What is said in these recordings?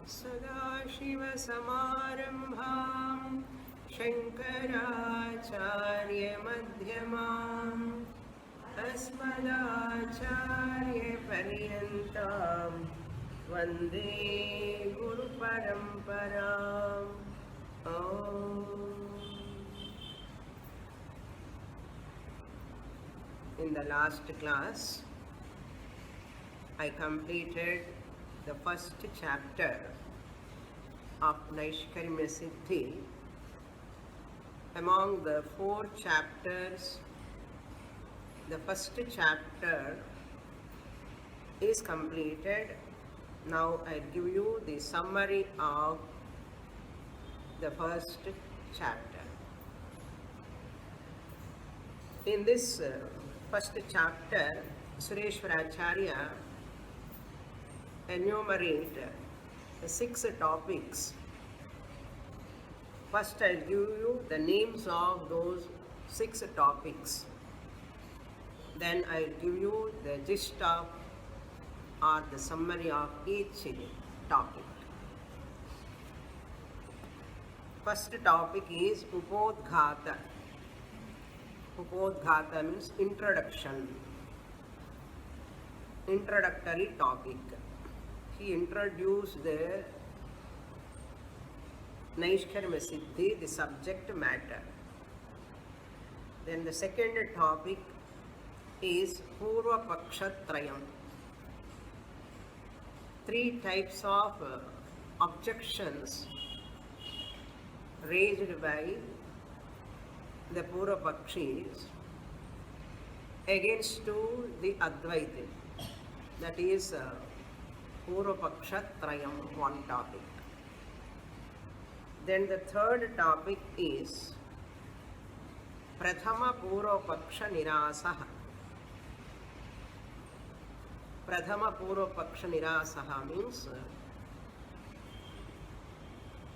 सदाशिवसमारम्भां शङ्कराचार्यमध्यमाम् अस्मदाचार्यपर्यन्तां वन्दे गुरुपरम्पराम्. In the last class, I completed the first chapter of Naishkarmyasiddhi. Among the 4 chapters, the first chapter is completed. Now I give you the summary of the first chapter. In this first chapter, Sureshwaracharya enumerate 6 topics. First, I'll give you the names of those 6 topics. Then I'll give you the gist of or the summary of each topic. First topic is Upodghata. Upodghata means introduction. Introductory topic. He introduced the Naishkarmyasiddhi, the subject matter. Then the second topic is Purva Paksha Trayam. 3 types of objections raised by the Purva Pakshis against to the Advaita. That is Purva Paksha Trayam, one topic. Then the third topic is Prathama Purva Paksha Nirasaha. Prathama Purva Paksha Nirasaha means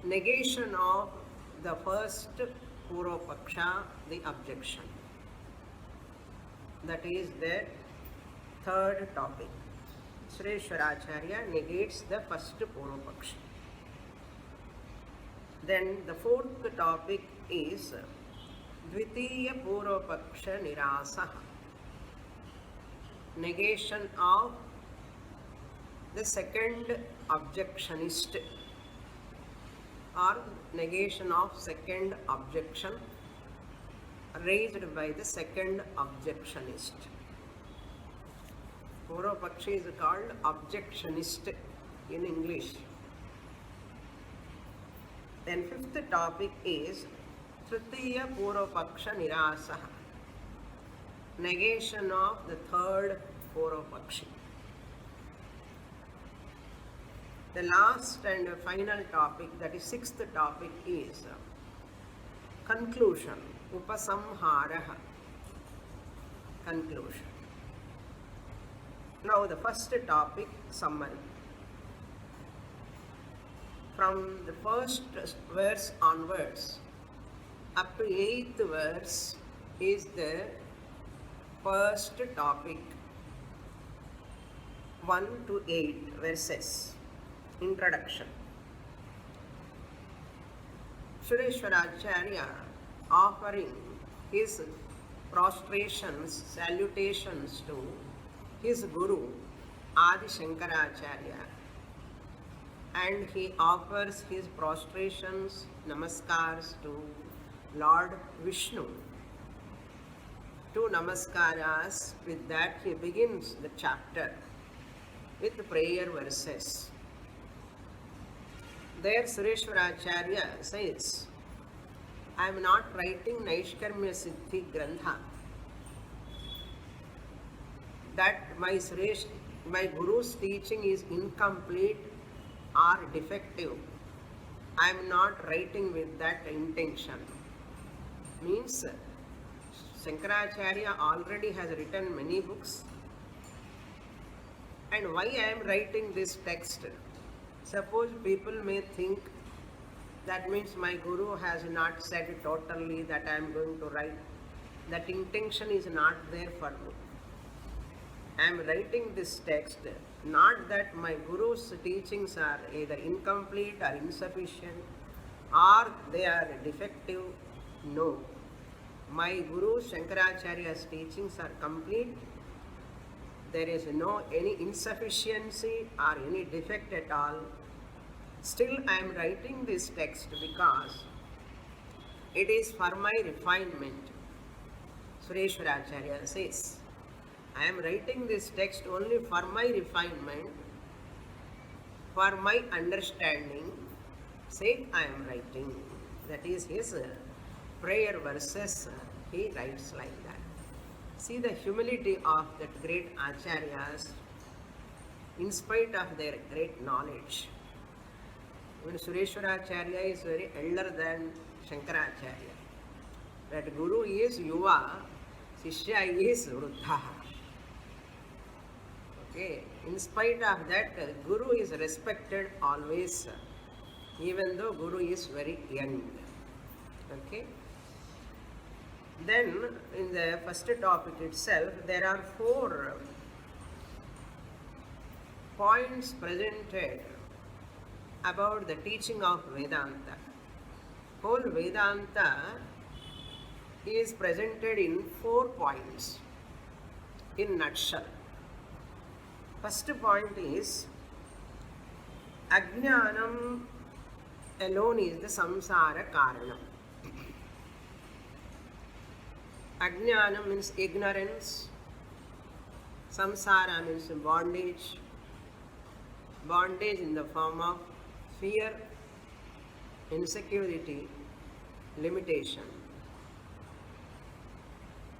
negation of the first Purva Paksha, the objection. That is the third topic. Sureshwaracharya negates the first Purva Paksha. Then the fourth topic is Dvitiya Purva Paksha Nirasaha. Negation of the second objectionist or negation of second objection raised by the second objectionist. Purva Pakshi is called objectionist in English. Then fifth topic is Tritiya Purva Paksha Nirasaha. Negation of the third Purva Pakshi. The last and final topic, that is sixth topic, is conclusion, upasamharaha, conclusion. Now the first topic, summary. From the first verse onwards up to 8th verse is the first topic, 1 to 8 verses. Introduction. Sureshwaracharya offering his prostrations, salutations to his Guru Adi Shankaracharya, and he offers his prostrations, namaskars to Lord Vishnu. 2 namaskaras, with that he begins the chapter with prayer verses. There Sureshwaracharya says, I am not writing Naishkarmyasiddhi Grantha. That my Guru's teaching is incomplete or defective. I am not writing with that intention. Means Shankaracharya already has written many books. And why I am writing this text? Suppose people may think that means my Guru has not said totally that I am going to write. That intention is not there for me. I am writing this text Not that my Guru's teachings are either incomplete or insufficient or they are defective. No. My Guru Shankaracharya's teachings are complete. There is no any insufficiency or any defect at all. Still I am writing this text because it is for my refinement. Sureshwaracharya says, I am writing this text only for my refinement, for my understanding sake I am writing. That is his prayer verses. He writes like that. See the humility of that great acharyas in spite of their great knowledge. Even Sureshwaracharya is very elder than Shankaracharya. That Guru is Yuva, Shishya is Vruddha. Okay. In spite of that, Guru is respected always, even though Guru is very young. Okay. Then, in the first topic itself, there are 4 points presented about the teaching of Vedanta. Whole Vedanta is presented in 4 points in nutshell. First point is Ajnanam alone is the samsara karanam. Ajnanam means ignorance, samsara means bondage, bondage in the form of fear, insecurity, limitation,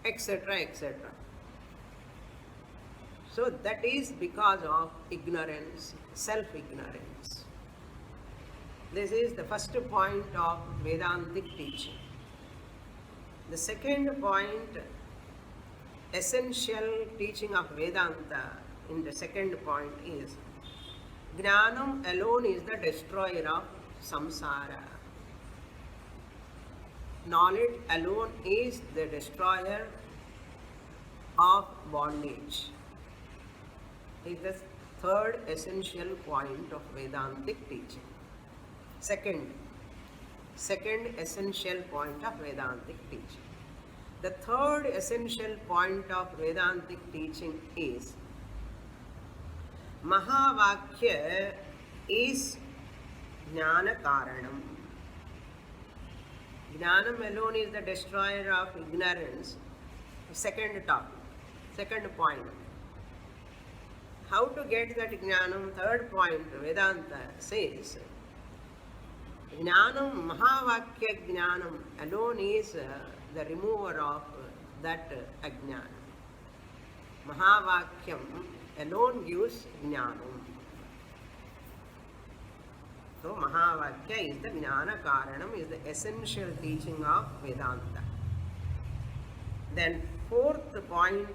etc., etc. So that is because of ignorance, self-ignorance. This is the first point of Vedantic teaching. The second point, essential teaching of Vedanta in the second point is Jnanam alone is the destroyer of samsara. Knowledge alone is the destroyer of bondage. Is the third essential point of Vedantic teaching. Second essential point of Vedantic teaching. The third essential point of Vedantic teaching is Mahavakya is Jnana Karanam. Jnanam alone is the destroyer of ignorance. Second topic, second point. How to get that Jnanam? Third point, Vedanta says, Jnanam, Mahavakya Jnanam alone is the remover of that Ajnana. Mahavakyam alone gives Jnanam. So, Mahavakya is the Jnana Karanam, is the essential teaching of Vedanta. Then, fourth point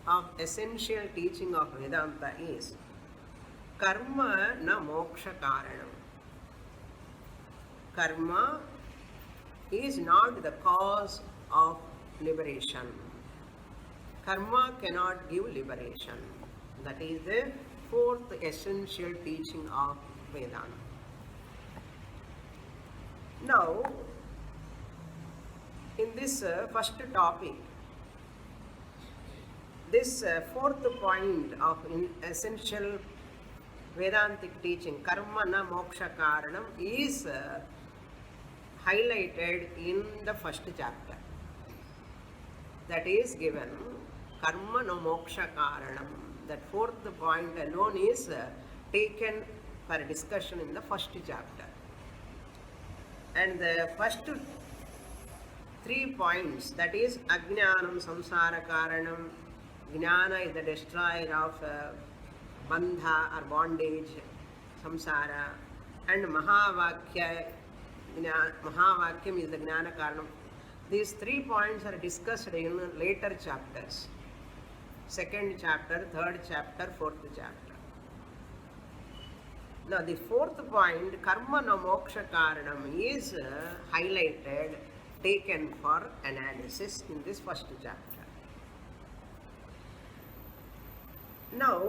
of essential teaching of Vedanta is Karma na moksha karanam. Karma is not the cause of liberation. Karma cannot give liberation. That is the fourth essential teaching of Vedanta. Now, in this first topic, this fourth point of essential Vedantic teaching, Karma na moksha karanam, is highlighted in the first chapter. That is given, Karma na moksha karanam. That fourth point alone is taken for discussion in the first chapter. And the first 3 points, that is Ajnanam samsara karanam, Jnana is the destroyer of bandha or bondage, samsara, and Mahavakyam is the Jnana karanam. These 3 points are discussed in later chapters. Second chapter, third chapter, fourth chapter. Now the fourth point, Karma na moksha karanam, is highlighted, taken for analysis in this first chapter. Now,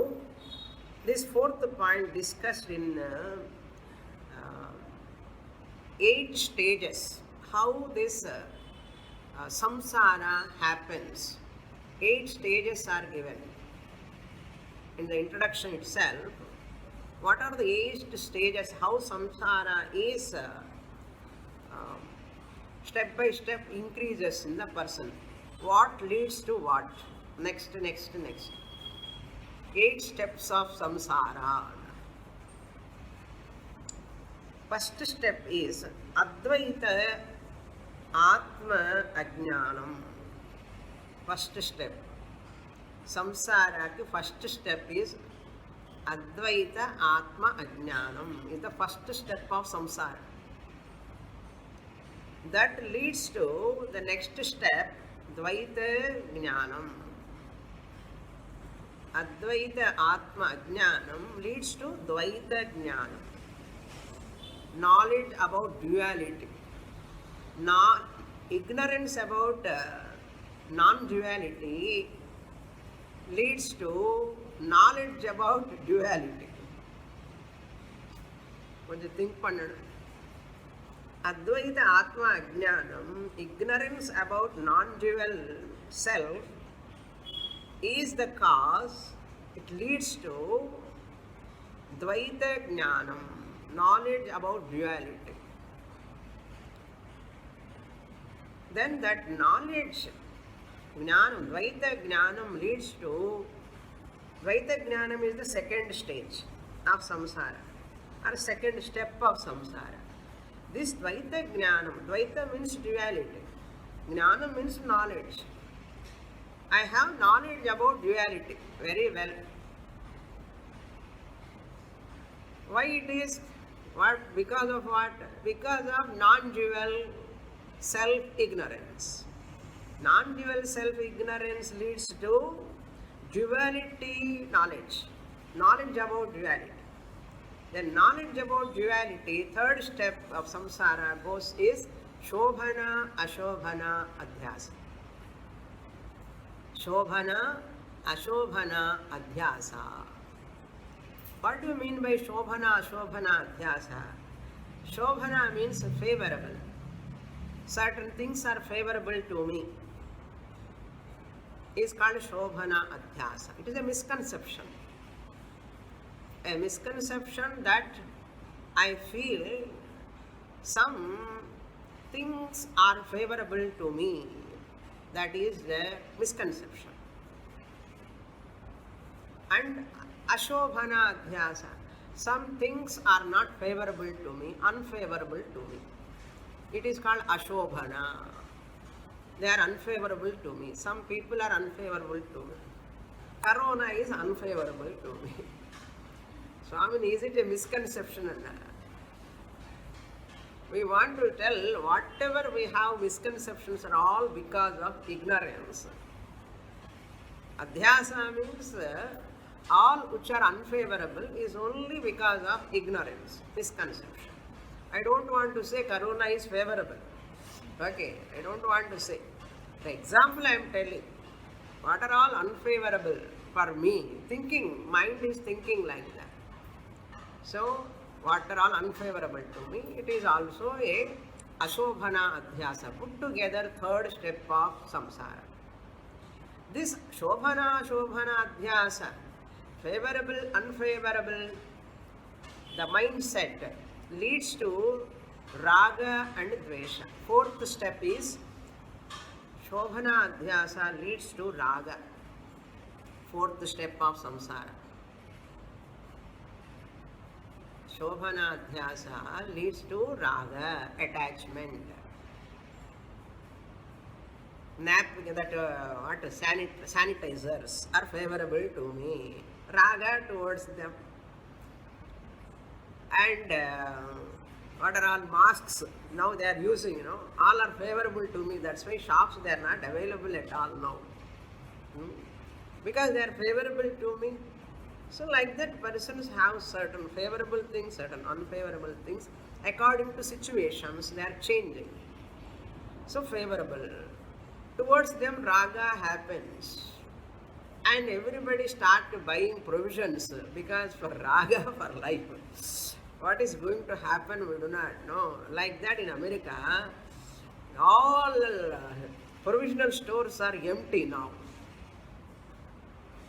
This fourth point discussed in 8 stages, how this samsara happens. 8 stages are given. In the introduction itself, what are the 8 stages, how samsara is step by step increases in the person. What leads to what? Next. 8 steps of samsara. First step is Advaita Atma Ajnanam. First step. Samsara ki first step is Advaita Atma Ajnanam. Is the first step of samsara. That leads to the next step, Dvaita Jnanam. Advaita Atma Ajnanam leads to Dvaita Jnanam. Knowledge about duality. Ignorance about non-duality leads to knowledge about duality. What do you think? Advaita Atma Ajnanam, ignorance about non-dual self, is the cause. It leads to Dvaita Jnanam, knowledge about duality. Then that knowledge, Jnanam, Dvaita Jnanam leads to, Dvaita Jnanam is the second stage of samsara, or second step of samsara. This Dvaita Jnanam, Dvaita means duality, Jnanam means knowledge. I have knowledge about duality very well. Why it is? What? Because of what? Because of non-dual self-ignorance. Non-dual self-ignorance leads to duality knowledge. Knowledge about duality. Then knowledge about duality, third step of samsara goes is Shobhana Ashobhana Adhyasa. Shobhana Ashobhana Adhyasa. What do you mean by Shobhana Ashobhana Adhyasa? Shobhana means favorable. Certain things are favorable to me. Is called Shobhana Adhyasa. It is a misconception. A misconception that I feel some things are favorable to me. That is a misconception. And Ashobhana Adhyasa. Some things are not favorable to me, unfavorable to me. It is called Ashobhana. They are unfavorable to me. Some people are unfavorable to me. Corona is unfavorable to me. SWAMINI, is it a misconception? We want to tell whatever we have misconceptions are all because of ignorance. Adhyasa means all which are unfavorable is only because of ignorance, misconception. I don't want to say Corona is favorable. Okay, I don't want to say. The example I am telling, what are all unfavorable for me? Thinking, mind is thinking like that. So, what are all unfavorable to me? It is also a Ashobhana Adhyasa. Put together third step of samsara. This Shobhana Ashobhana Adhyasa, favorable, unfavorable, the mindset leads to Raga and Dvesha. Fourth step is Shobhana Adhyasa leads to Raga. Fourth step of samsara. Shobhana Adhyasa leads to Raga, attachment. Sanitizers are favorable to me. Raga towards them. And what are all masks now they are using, all are favorable to me. That's why shops they are not available at all now. Because they are favorable to me. So like that, persons have certain favorable things, certain unfavorable things. According to situations, they are changing. So favorable. Towards them, raga happens. And everybody start buying provisions because for raga for life. What is going to happen, we do not know. Like that in America, all provisional stores are empty now.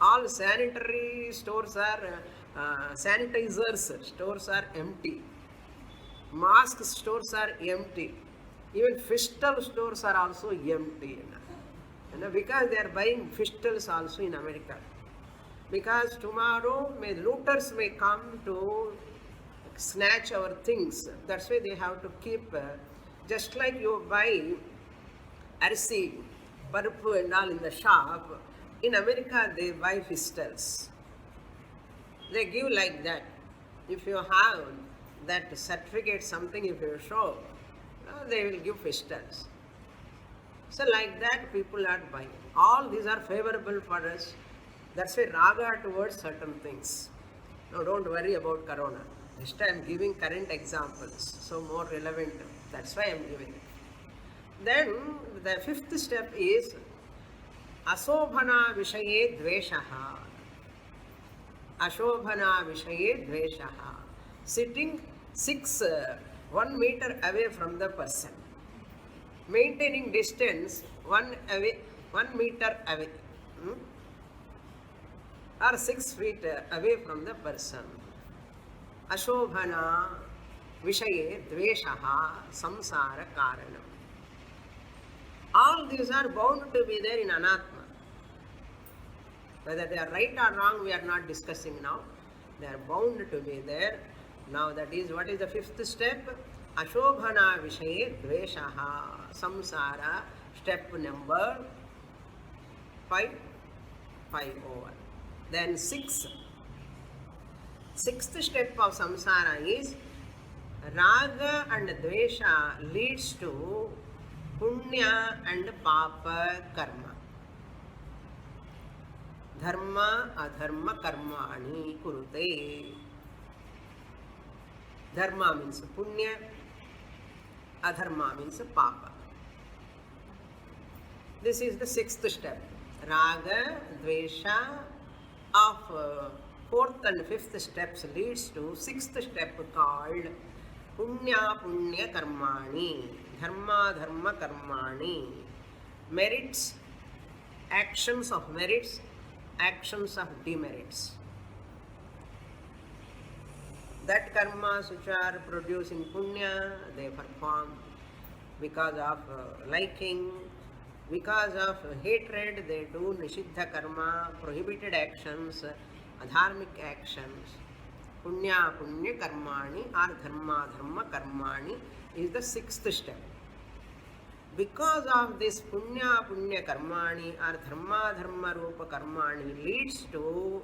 All sanitary stores are, sanitizers stores are empty. Mask stores are empty. Even fistal stores are also empty. Because they are buying fistals also in America. Because tomorrow looters may come to snatch our things. That's why they have to keep, just like you buy arsi, parupu and all in the shop, in America they buy fistals. They give like that. If you have that certificate, something if you show, they will give fistals. So like that people are buying. All these are favorable for us. That's why raga towards certain things. No, don't worry about corona. This time I am giving current examples, so more relevant. That's why I am giving it. Then the fifth step is Ashobhana Vishaye Dveshaha. Ashobhana Vishaye Dveshaha. Sitting 1 meter away from the person. Maintaining distance 1 meter away. Or 6 feet away from the person. Ashobhana Vishaye Dveshaha Samsara Karanam. All these are bound to be there in Anatma. Whether they are right or wrong, we are not discussing now. They are bound to be there. Now that is, what is the fifth step? Ashobhana Vishaye Dveshaha Samsara. Step number 5 over. Then sixth step of samsara is raga and dvesha leads to punya and papa karma. Dharma adharma karmani kurute. Dharma means punya, adharma means papa. This is the sixth step. Raga, dvesha of fourth and fifth steps leads to sixth step called punya karmani. Dharma karmani. Merits, actions of merits, actions of demerits. That karmas which are producing punya, they perform because of liking. Because of hatred, they do nishiddha karma, prohibited actions, adharmic actions. Punya karmani or dharma karmani is the sixth step. Because of this punya karmani or dharma rupa karmani leads to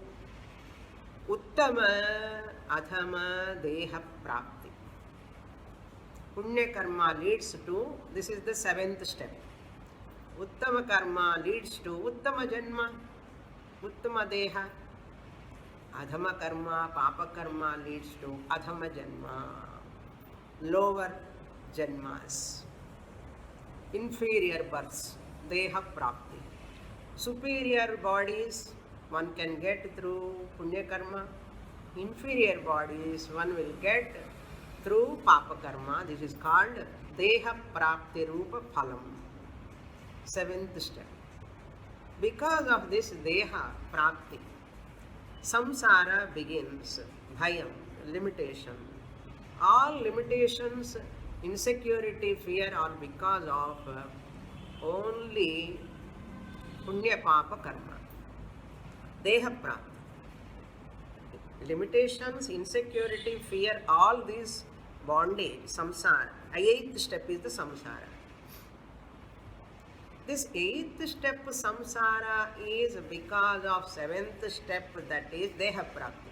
uttama adhama deha prapti. Punya karma leads to, this is the seventh step. Uttama karma leads to uttama janma, uttama deha. Adhama karma, papa karma leads to adhama janma, lower janmas, inferior births, deha prapti. Superior bodies one can get through punya karma, inferior bodies one will get through papa karma. This is called deha prapti rupa phalam. Seventh step. Because of this deha prapti, samsara begins, bhayam, limitation. All limitations, insecurity, fear are because of only punya papa karma. Deha prapti. Limitations, insecurity, fear, all these bondage, samsara. Eighth step is the samsara. This eighth step samsara is because of seventh step, that is deha prapti.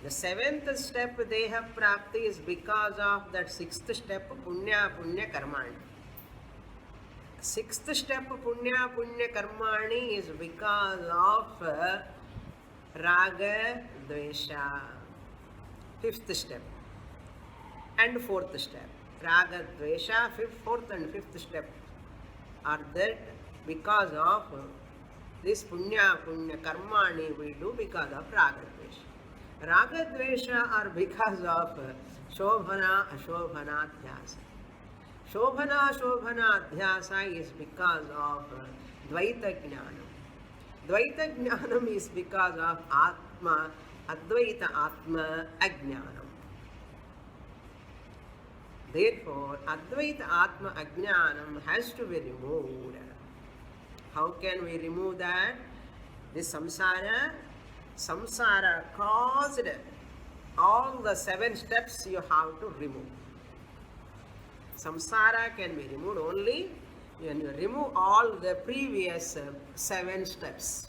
The seventh step deha prapti is because of that sixth step punya karmani. Sixth step punya karmani is because of raga dvesha. Fifth step and fourth step. Raga dvesha, fourth and fifth step are that because of This punya karmani we do because of raga dvesha. Raga dvesha are because of shobhana ashobhana dhyasa. Shobhana ashobhana dhyasa is because of dvaita jnanam. Dvaita jnanam is because of atma, advaita atma ajnanam. Therefore, advaita atma ajnanam has to be removed. How can we remove that? This samsara caused all the 7 steps you have to remove. Samsara can be removed only when you remove all the previous 7 steps.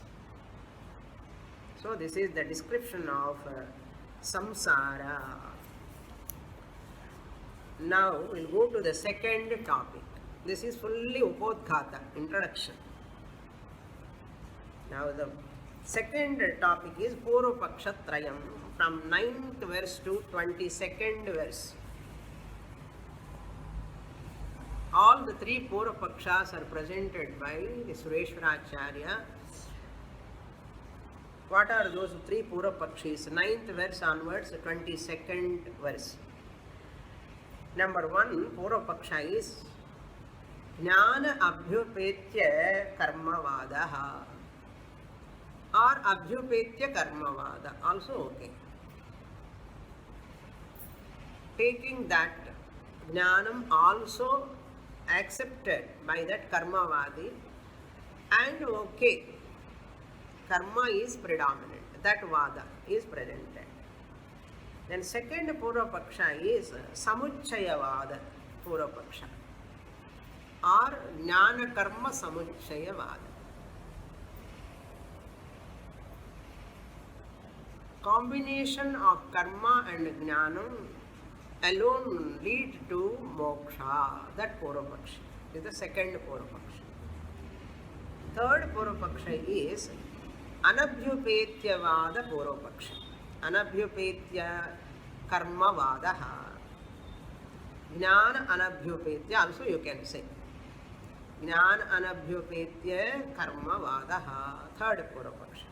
So this is the description of samsara. Now we'll go to the second topic. This is fully upodghata, introduction. Now the second topic is Purvapaksha Trayam from 9th verse to 22nd verse. All the 3 Purvapakshas are presented by the Sureshwaracharya. What are those 3 Purvapakshis? 9th verse onwards, 22nd verse. Number 1 Purvapaksha is Jnana Abhyupetya Karmavadaha or Abhyupetya Karmavada, also okay. Taking that Jnanam also accepted by that Karmavadi and okay, Karma is predominant, that Vada is presented. Then second Purvapaksha is Samuchayavada Purvapaksha or Jnana Karma Samuchayavada. Combination of karma and jnanam alone lead to moksha. That Purvapaksha is the second Purvapaksha. Third Purvapaksha is Anabhyupetyavada Purvapaksha. Anabhyupetya Karmavadaha. Jnana Anabhyupetya also you can say. Jnana Anabhyupetya Karmavadaha. Third Purvapaksha.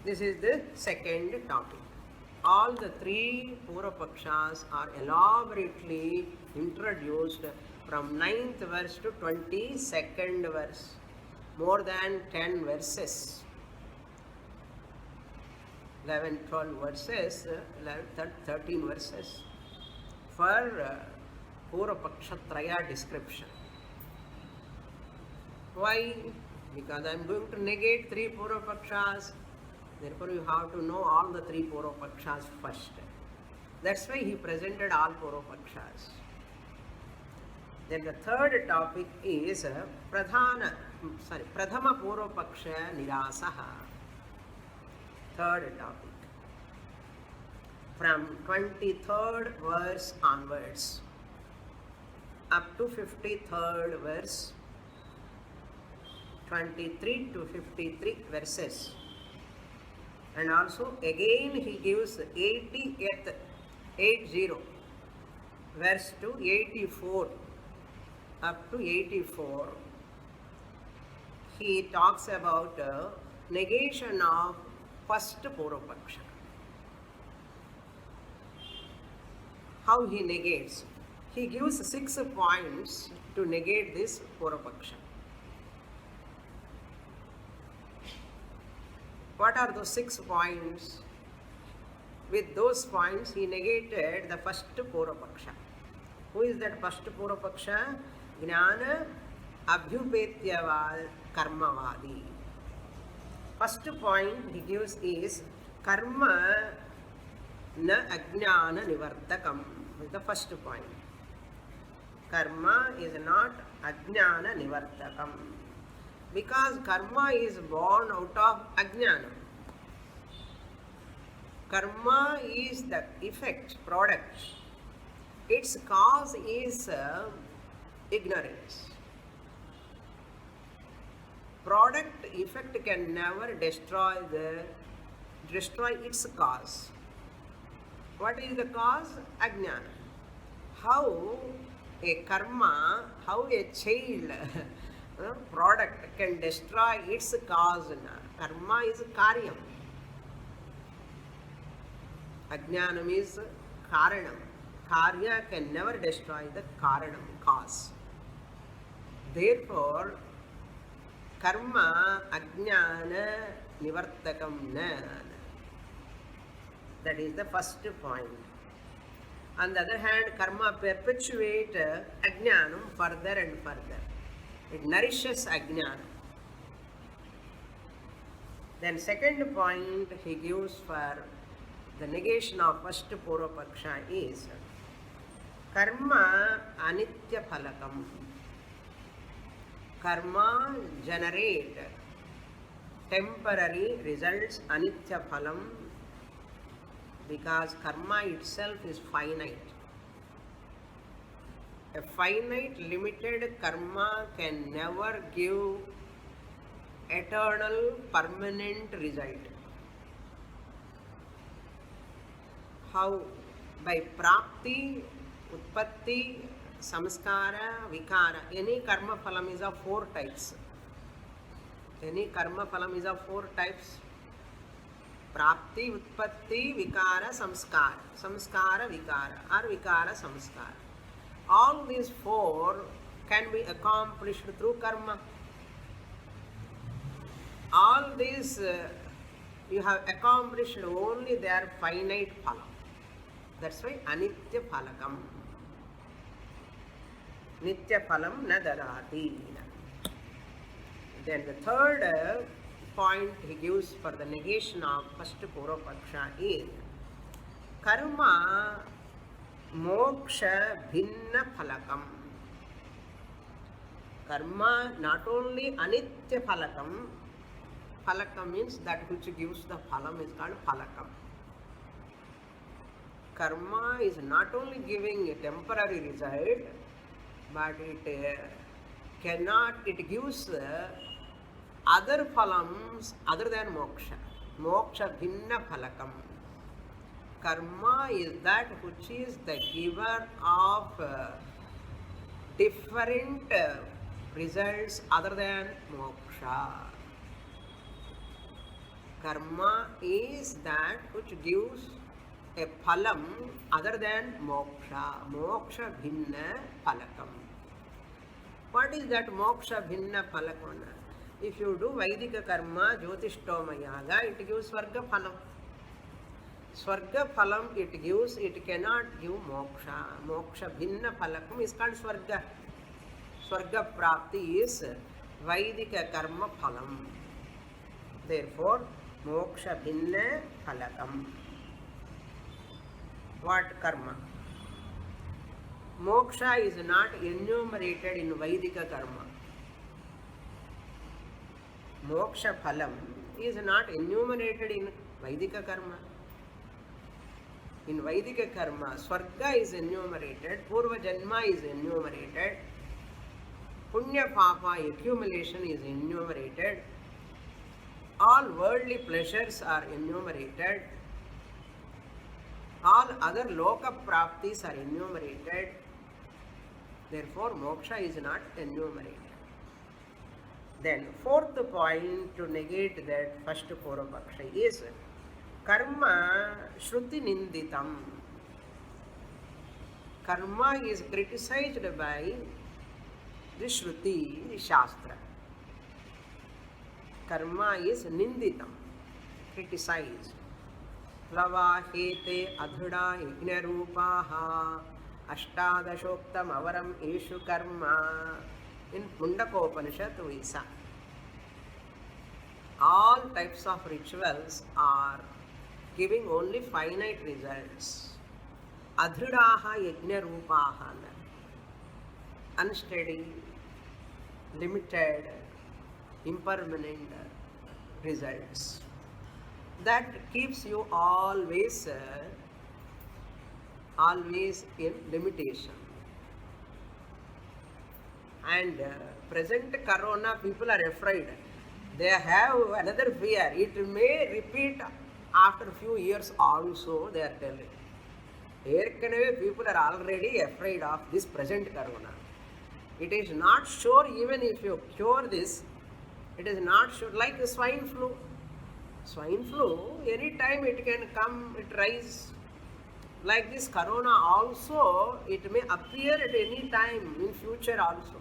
This is the second topic. All the 3 Purvapakshas are elaborately introduced from 9th verse to 22nd verse. More than 10 verses. 11, 12 verses, 13 verses for Purvapaksha Traya description. Why? Because I am going to negate 3 Purvapakshas. Therefore, you have to know all the 3 Purvapakshas first. That's why he presented all Purvapakshas. Then the third topic is Prathama Purvapaksha Nirasaha. Third topic. From 23rd verse onwards up to 53rd verse, 23 to 53 verses. And also again he gives 80 verse to 84 up to 84. He talks about negation of first Purvapaksha. How he negates? He gives 6 points to negate this Purvapaksha. What are those 6 points? With those points, he negated the first Purvapaksha. Who is that first Purvapaksha? Jnana Abhyupetyavad Karmavadi. First point he gives is Karma na Ajnana Nivartakam. Is the first point. Karma is not Ajnana Nivartakam. Because karma is born out of ajnana. Karma is the effect, product. Its cause is ignorance. Product effect can never destroy its cause. What is the cause? Ajnana. How a karma, how a child product can destroy its cause. Karma is karyam. Ajnanam is karanam. Karya can never destroy the karanam, cause. Therefore, karma ajnana nivartakam na. That is the first point. On the other hand, karma perpetuates ajnanam further and further. It nourishes ajnanam. Then second point he gives for the negation of first Purva Paksha is karma anitya phalakam. Karma generate temporary results, anitya phalam, because karma itself is finite. A finite, limited karma can never give eternal, permanent result. How? By prapti, utpatti, samskara, vikara. Any karma phalam is of 4 types. Any karma phalam is of 4 types. Prapti, utpatti, vikara, samskara. Samskara, vikara, or vikara, samskara. All these 4 can be accomplished through karma. All these you have accomplished only their finite phalam. That's why anitya phalakam. Nitya phalam na dadati. Then the third point he gives for the negation of first Purva Paksha is karma moksha bhinna phalakam. Karma not only anitya phalakam. Phalakam means that which gives the phalam is called phalakam. Karma is not only giving a temporary result, but it gives other phalams other than moksha. Moksha bhinna phalakam. Karma is that which is the giver of different results other than moksha. Karma is that which gives a phalam other than moksha. Moksha bhinna phalakam. What is that moksha bhinna phalakam? If you do Vaidika karma, Jyotishthoma yaga, it gives Swarga phalam. Swarga phalam it gives, it cannot give moksha. Moksha bhinna phalakam is called Swarga. Swarga prapti is Vaidika karma phalam. Therefore, moksha bhinna phalakam. What karma? Moksha is not enumerated in Vaidika karma. Moksha phalam is not enumerated in Vaidika karma. In Vaidika karma, Swarga is enumerated, Purva Janma is enumerated, Punya Papa accumulation is enumerated, all worldly pleasures are enumerated, all other loka praptis are enumerated. Therefore, moksha is not enumerated. Then, fourth point to negate that first Purva Paksha is karma shruti ninditam. Karma is criticized by the Shruti, the Shastra. Karma is ninditam, criticized. Plava hete adhuda ignarupaha ashtadashoktam avaram eshu karma. In Pundakopanishad we saw all types of rituals are giving only finite results. Adhridaha yajna rupaha, unsteady, limited, impermanent results. That keeps you always in limitation. And present corona, people are afraid. They have another fear. It may repeat after a few years also, they are telling. People are already afraid of this present corona. It is not sure even if you cure this, it is not sure, like the swine flu. Swine flu, anytime it can come, it rise. Like this corona also, it may appear at any time in future also.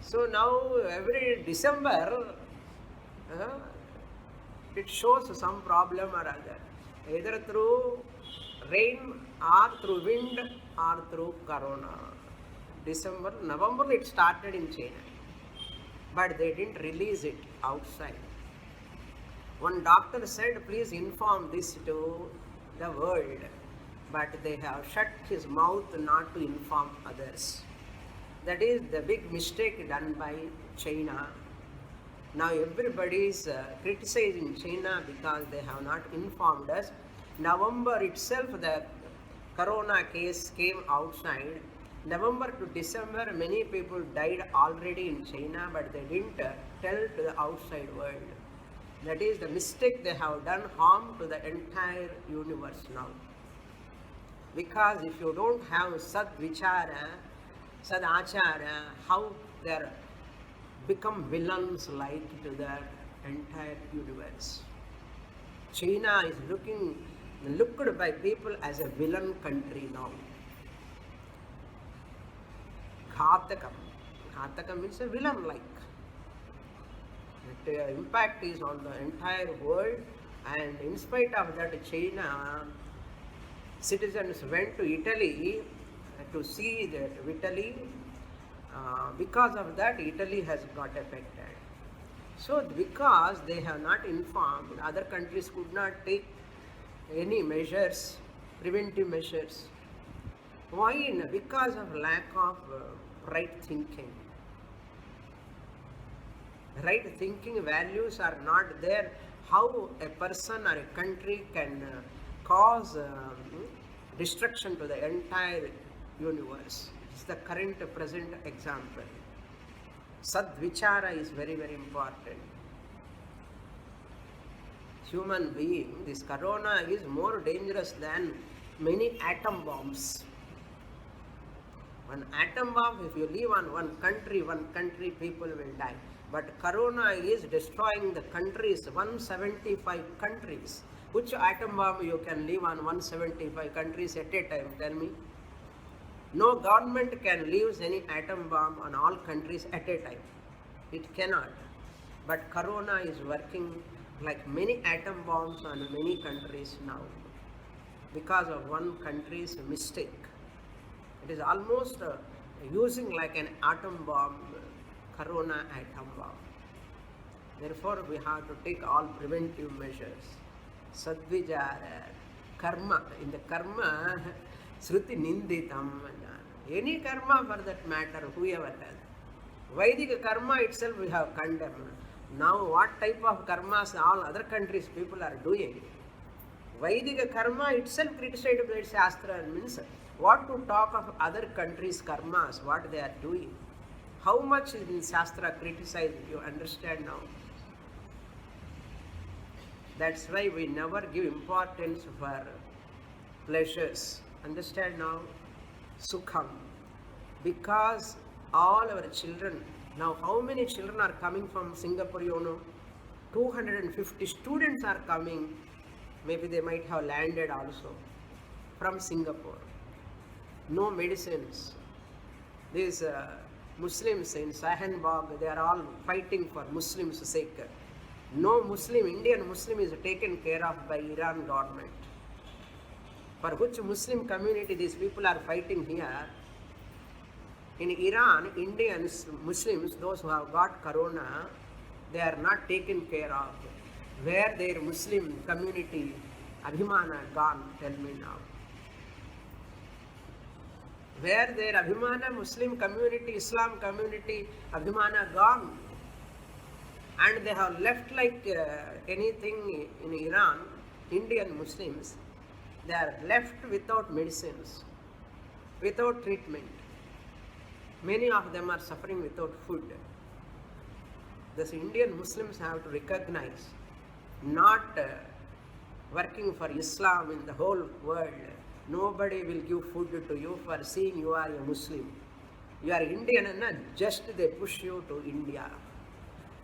So now every December, it shows some problem or other, either through rain or through wind or through corona. December, November it started in China, but they didn't release it outside. One doctor said, please inform this to the world, but they have shut his mouth not to inform others. That is the big mistake done by China. Now everybody is criticizing China because they have not informed us. November itself the corona case came outside. November to December many people died already in China, but they didn't tell to the outside world. That is the mistake they have done, harm to the entire universe now. Because if you don't have sad vichara, sad achara, how they are become villains like to the entire universe. China is looked by people as a villain country now. Ghatakam. Ghatakam means a villain like. The impact is on the entire world, and in spite of that, China citizens went to Italy to see that Italy. Because of that, Italy has got affected. So because they have not informed, other countries could not take any measures, preventive measures. Why? Because of lack of right thinking. Right thinking values are not there. How a person or a country can cause destruction to the entire universe. It's the current present example. Sadvichara is very, very important. Human being, this corona is more dangerous than many atom bombs. One atom bomb, if you leave on one country people will die. But corona is destroying the countries, 175 countries. Which atom bomb you can leave on 175 countries at a time? Tell me. No government can leave any atom bomb on all countries at a time. It cannot. But corona is working like many atom bombs on many countries now because of one country's mistake. It is almost using like an atom bomb, corona atom bomb. Therefore, we have to take all preventive measures. Sadvijara, karma. In the karma, Sruti Ninditam. Any karma for that matter, whoever has. Vedic karma itself we have condemned. Now what type of karmas all other countries people are doing? Vedic karma itself criticized by Shastra means what to talk of other countries' karmas, what they are doing. How much in Shastra criticized, you understand now? That's why we never give importance for pleasures. Understand now? Sukham. Because all our children, now how many children are coming from Singapore, you know? 250 students are coming. Maybe they might have landed also from Singapore. No medicines. These Muslims in Sahanbag, they are all fighting for Muslims' sake. No Muslim, Indian Muslim is taken care of by Iran government. For which Muslim community these people are fighting here? In Iran, Indians, Muslims, those who have got corona, they are not taken care of. Where their Muslim community, Abhimana, gone? Tell me now. Where their Abhimana, Muslim community, Islam community, Abhimana gone? And they have left like anything in Iran, Indian Muslims, they are left without medicines, without treatment. Many of them are suffering without food. Thus Indian Muslims have to recognize, not working for Islam in the whole world. Nobody will give food to you for seeing you are a Muslim. You are Indian, and just they push you to India.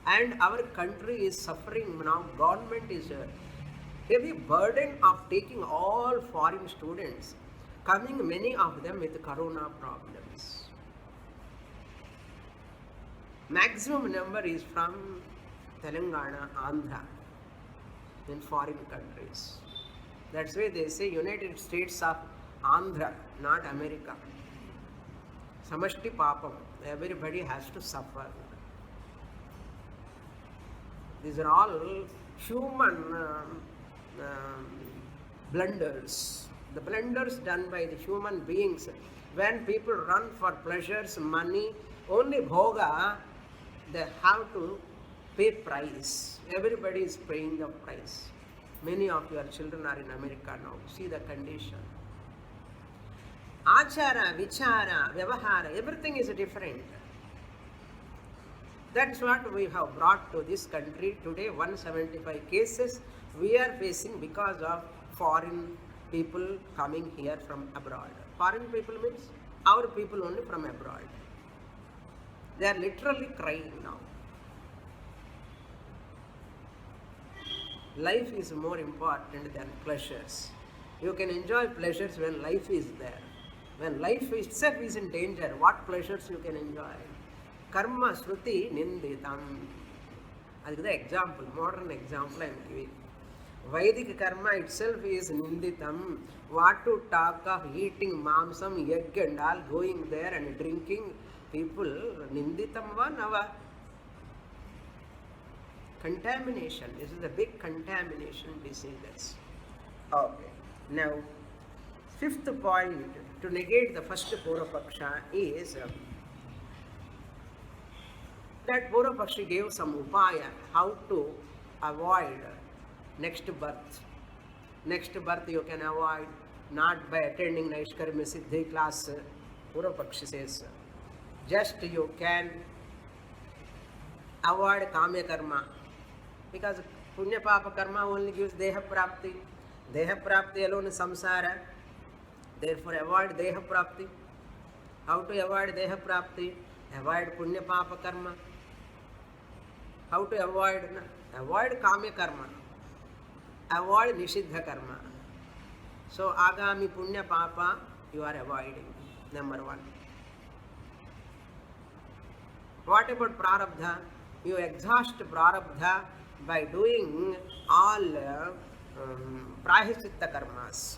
And our country is suffering now. Government is a heavy burden of taking all foreign students, coming many of them with corona problems. Maximum number is from Telangana, Andhra, in foreign countries. That's why they say United States of Andhra, not America. Samashti papam, everybody has to suffer. These are all human blunders. The blunders done by the human beings. When people run for pleasures, money, only bhoga, they have to pay price. Everybody is paying the price. Many of your children are in America now. See the condition. Achara, vichara, vyavahara, everything is different. That's what we have brought to this country today. 175 cases we are facing because of foreign people coming here from abroad. Foreign people means our people only from abroad. They are literally crying now. Life is more important than pleasures. You can enjoy pleasures when life is there. When life itself is in danger, what pleasures you can enjoy? Karma Shruti Ninditam. That is the example, modern example I am giving. Vedic karma itself is Ninditam. What to talk of eating mamsam, egg and all, going there and drinking people, Ninditam va nava. Contamination, this is the big contamination diseases. Okay, now fifth point to negate the first Purvapaksha is that Purvapaksha gave some upaya how to avoid next birth. Next birth you can avoid not by attending Naishkarmyasiddhi class, Purvapaksha says. Just you can avoid Kamya Karma. Because Punya Papa Karma only gives Deha Prapti. Deha Prapti alone is Samsara. Therefore avoid Deha Prapti. How to avoid Deha Prapti? Avoid Punya Papa Karma. How to avoid? Avoid Kamya Karma. Avoid Nishiddha Karma. So Agami Punya Papa you are avoiding. Number one. What about Prarabdha? You exhaust Prarabdha by doing all Prayaschitta karmas.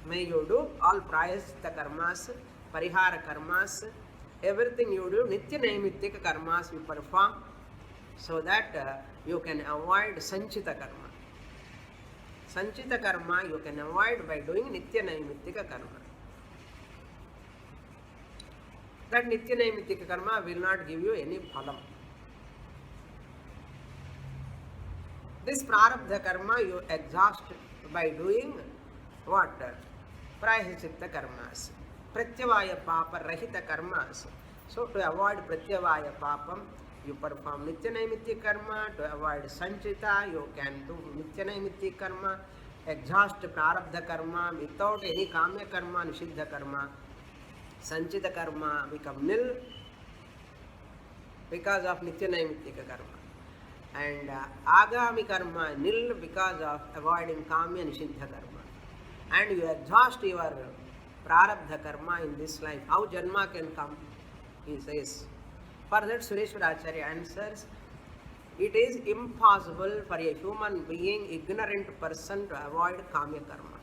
May you do all Prayaschitta karmas, Parihara karmas, everything you do, Nitya Naimittika karmas you perform, so that you can avoid Sanchita karma. Sanchita karma you can avoid by doing Nitya Naimittika karma. That Nitya Naimittika karma will not give you any phalam. This Prarabdha karma you exhaust by doing what? Prayaschitta karmas. Pratyavaya papa rahita karmas. So to avoid Pratyavaya papam, you perform Nitya Naimitya karma. To avoid Sanchita, you can do Nitya Naimitya karma. Exhaust Prarabdha karma without any Kamya karma, Nishiddha karma. Sanchita karma become nil because of Nitya Naimitya karma. And Agami karma nil because of avoiding Kamya Nishiddha karma. And you exhaust your Prarabdha karma in this life. How Janma can come? He says. For that Sureshwara Acharya answers, it is impossible for a human being, ignorant person to avoid Kamya karma.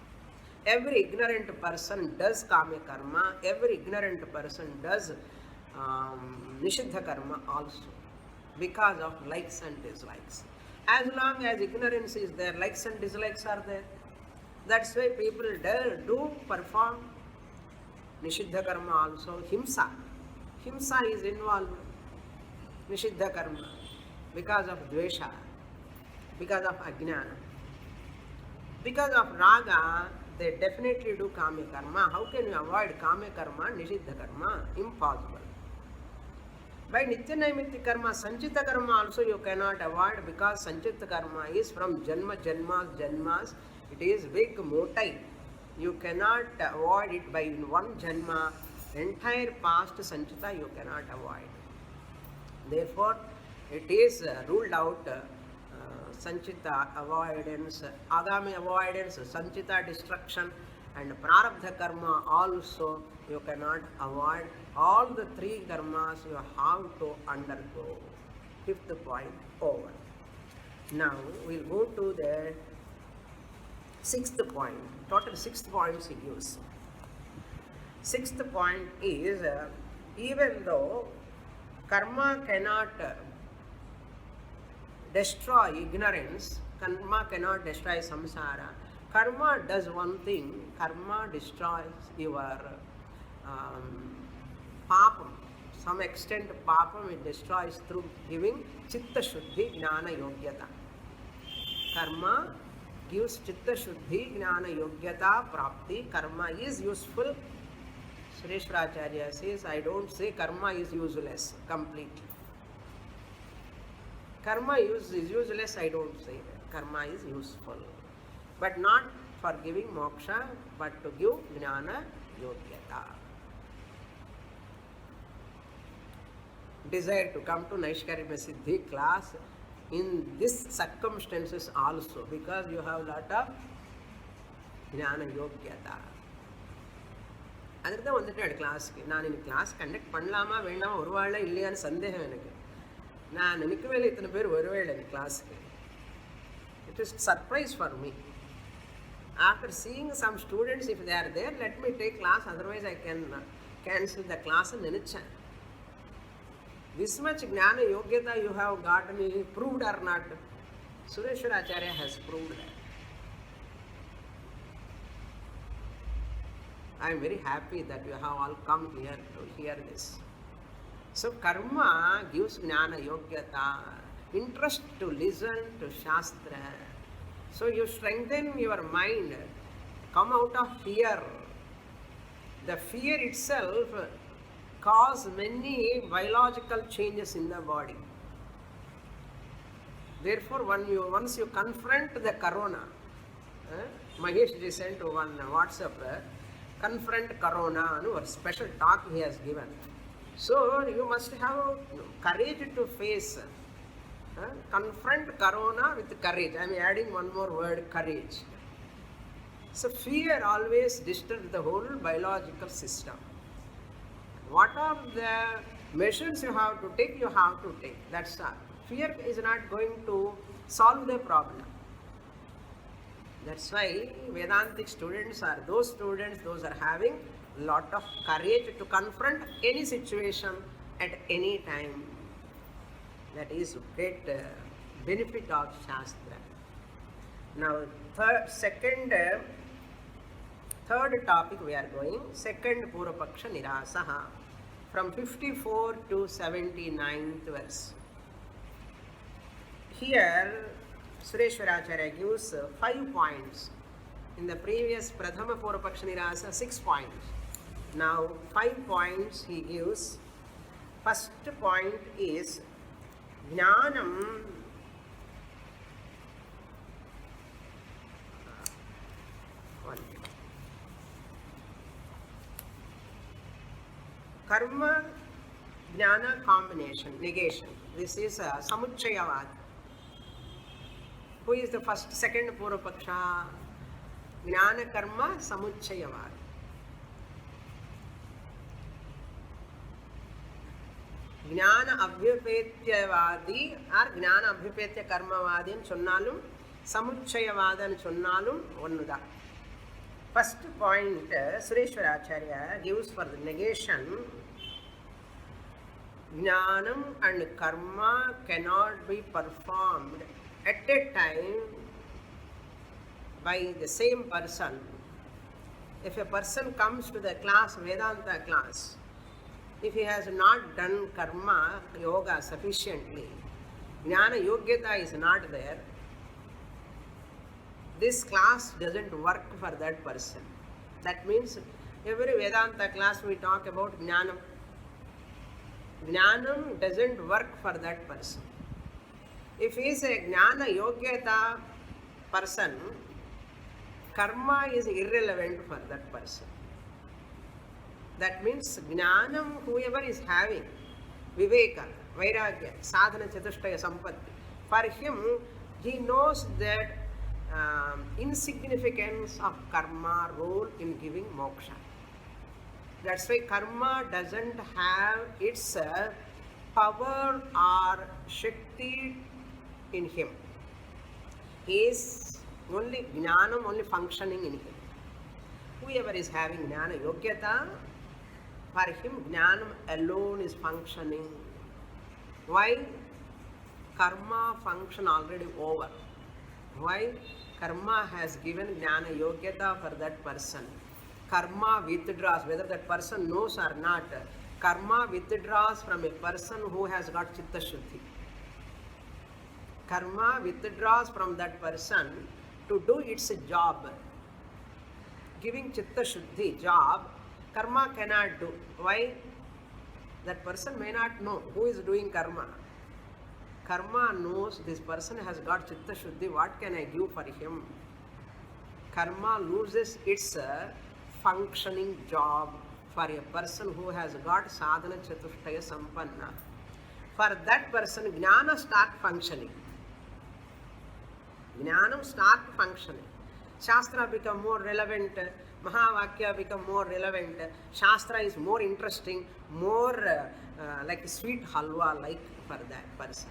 Every ignorant person does Kamya karma. Every ignorant person does Nishiddha karma also. Because of likes and dislikes. As long as ignorance is there, likes and dislikes are there. That's why people do perform Nishiddha karma also. Himsa. Himsa is involved. Nishiddha karma. Because of Dvesha. Because of Ajnana. Because of Raga, they definitely do Kamya karma. How can you avoid Kamya karma, Nishiddha karma? Impossible. By Nitya Naimitya karma, Sanchita karma also you cannot avoid because Sanchita karma is from Janma, Janmas. It is big motai. You cannot avoid it by one Janma Entire past sanchita you cannot avoid. Therefore, it is ruled out sanchita avoidance, agami avoidance, sanchita destruction, and prarabdha karma also you cannot avoid. All the three karmas you have to undergo. Fifth point over. Now we'll go to the sixth point. Total 6 points he gives. Sixth point is even though karma cannot destroy ignorance, karma cannot destroy samsara, karma does one thing, karma destroys your papam. Some extent papam it destroys through giving chitta shuddhi jnana yogyata. Karma gives chitta shuddhi jnana yogyata prapti. Karma is useful. Sureshwaracharya says, I don't say karma is useless completely. Karma is useless, I don't say that. Karma is useful. But not for giving moksha, but to give jnana yogyata. Desire to come to Naishkarmyasiddhi class in these circumstances also, because you have lot of jnana yogyata. அதுக்கு தான் வந்துட்டேன் கிளாஸுக்கு. நான் இன்னைக்கு class conduct பண்ணலாமா வேண்டாமா வருவாள் இல்லையான்னு சந்தேகம் எனக்கு. நான் நினைக்கவே இல்லை இத்தனை பேர் வருவே இல்லை எனக்கு கிளாஸுக்கு. It is surprise for me. After seeing some students if they are there let me take class, otherwise I can cancel the கிளாஸ்ன்னு நினச்சேன். This much jnana yogyata you have gotten, proved or not? Sureshwaracharya has proved that. I am very happy that you have all come here to hear this. So karma gives jnana yogyata, interest to listen to shastra. So you strengthen your mind, come out of fear. The fear itself cause many biological changes in the body. Therefore, once you confront the corona, Mahesh ji sent one WhatsApp, confront corona, a special talk he has given. So you must have courage to face, confront corona with courage. I am adding one more word, courage. So fear always disturbs the whole biological system. What are the measures you have to take, you have to take. That's all. Fear is not going to solve the problem. That's why Vedantic students are those are having lot of courage to confront any situation at any time. That is great benefit of Shastra. Now third topic we are going, second Purvapaksha Nirasaha, from 54 to 79th verse. Here Sureshwaracharya gives 5 points. In the previous Prathama Purvapaksha Nirasa 6 points. Now 5 points he gives. First point is Jnanam Karma Jnana combination, negation. This is Samuchayavad. Who is the second Purvapaksha? Jnana Karma Samuchayavad. Jnana Abhyupetyavadi or Jnana Abhyupetya Karmavadi and Chonnalum, Samuchayavada and Chonnalum, Onuda. First point, Sureshwaracharya gives for the negation. Jnanam and karma cannot be performed at a time by the same person. If a person comes to the class, Vedanta class, if he has not done karma yoga sufficiently, jnana yogyata is not there, this class doesn't work for that person. That means every Vedanta class we talk about Jnanam. Jnanam doesn't work for that person. If he is a Jnana Yogyata person, karma is irrelevant for that person. That means Jnanam, whoever is having Viveka, Vairagya, Sadhana Chatushtaya Sampatti, for him, he knows that insignificance of karma role in giving moksha. That's why karma doesn't have its power or shakti in him. He is only jnanam, only functioning in him. Whoever is having jnana yogyata, for him jnanam alone is functioning. Why? Karma function already over. Why? Karma has given jnana yogyata for that person. Karma withdraws, whether that person knows or not. Karma withdraws from a person who has got chitta shuddhi. Karma withdraws from that person to do its job. Giving chitta shuddhi job, karma cannot do. Why? That person may not know who is doing karma. Karma knows this person has got chitta shuddhi, what can I give for him? Karma loses its functioning job for a person who has got sadhana chatushtaya sampanna. For that person, jnana start functioning. Jnanam start functioning. Shastra become more relevant, Mahavakya become more relevant, Shastra is more interesting, more like sweet halwa like for that person.